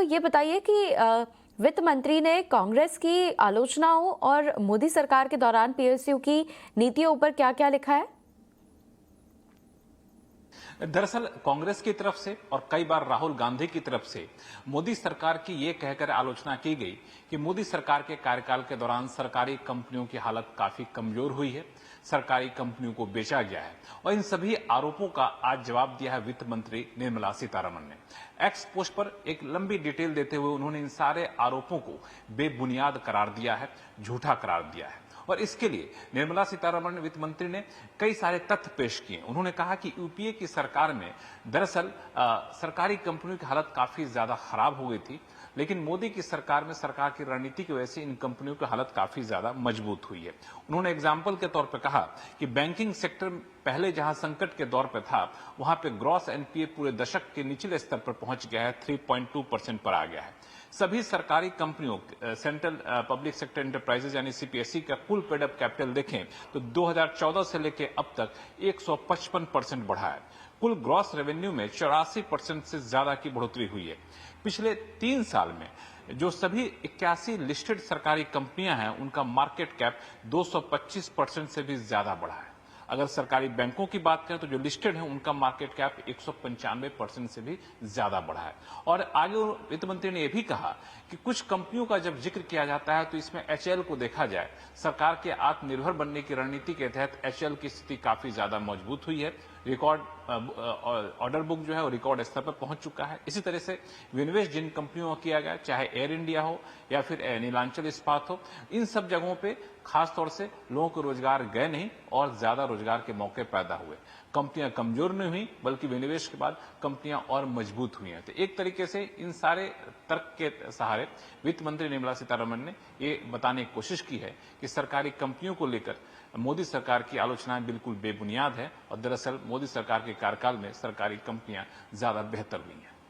ये बताइए कि वित्त मंत्री ने कांग्रेस की आलोचनाओं और मोदी सरकार के दौरान पीएसयू की नीतियों पर क्या-क्या लिखा है? दरअसल कांग्रेस की तरफ से और कई बार राहुल गांधी की तरफ से मोदी सरकार की ये कहकर आलोचना की गई कि मोदी सरकार के कार्यकाल के दौरान सरकारी कंपनियों की हालत काफी कमजोर हुई है, सरकारी कंपनियों को बेचा गया है। और इन सभी आरोपों का आज जवाब दिया है वित्त मंत्री निर्मला सीतारमण ने। एक्स पोस्ट पर एक लंबी डिटेल देते हुए उन्होंने इन सारे आरोपों को बेबुनियाद करार दिया है, झूठा करार दिया है। और इसके लिए निर्मला सीतारमण वित्त मंत्री ने कई सारे तथ्य पेश किए। उन्होंने कहा कि यूपीए की सरकार में दरअसल सरकारी कंपनियों की हालत काफी ज्यादा खराब हो गई थी, लेकिन मोदी की सरकार में सरकार की रणनीति की वजह से इन कंपनियों की हालत काफी ज्यादा मजबूत हुई है। उन्होंने एग्जाम्पल के तौर पर कहा कि बैंकिंग सेक्टर पहले जहां संकट के दौर पर था, वहां पे ग्रॉस एनपीए पूरे दशक के निचले स्तर पर पहुंच गया है, 3.2% पर आ गया है। सभी सरकारी कंपनियों सेंट्रल पब्लिक सेक्टर एंटरप्राइजेज यानी सीपीएसई का कुल पेड अप कैपिटल देखें तो 2014 से लेकर अब तक 155% बढ़ा है। कुल ग्रॉस रेवेन्यू में 84% से ज्यादा की बढ़ोतरी हुई है। पिछले 3 साल में जो सभी 81 लिस्टेड सरकारी कंपनियां हैं, उनका मार्केट कैप 225% से भी ज्यादा बढ़ा है। अगर सरकारी बैंकों की बात करें तो जो लिस्टेड है उनका मार्केट कैप 195% से भी ज्यादा बढ़ा है। और आगे वित्त मंत्री ने यह भी कहा कि कुछ कंपनियों का जब जिक्र किया जाता है तो इसमें एचएएल को देखा जाए। सरकार के आत्मनिर्भर बनने की रणनीति के तहत एचएएल की स्थिति काफी ज्यादा मजबूत हुई है। रिकॉर्ड ऑर्डर बुक जो है वो रिकॉर्ड स्तर पर पहुंच चुका है। इसी तरह से विनिवेश जिन कंपनियों का किया गया, चाहे एयर इंडिया हो या फिर नीलांचल इस्पात हो, इन सब जगहों पे खास तौर से लोगों को रोजगार गए नहीं और ज्यादा रोजगार के मौके पैदा हुए। कंपनियां कमजोर नहीं हुई बल्कि विनिवेश के बाद कंपनियां और मजबूत हुई हैं। तो एक तरीके से इन सारे तर्क के सहारे वित्त मंत्री निर्मला सीतारमण ने ये बताने की कोशिश की है कि सरकारी कंपनियों को लेकर मोदी सरकार की आलोचनाएं बिल्कुल बेबुनियाद है और दरअसल मोदी सरकार के कार्यकाल में सरकारी कंपनियां ज्यादा बेहतर हुई हैं।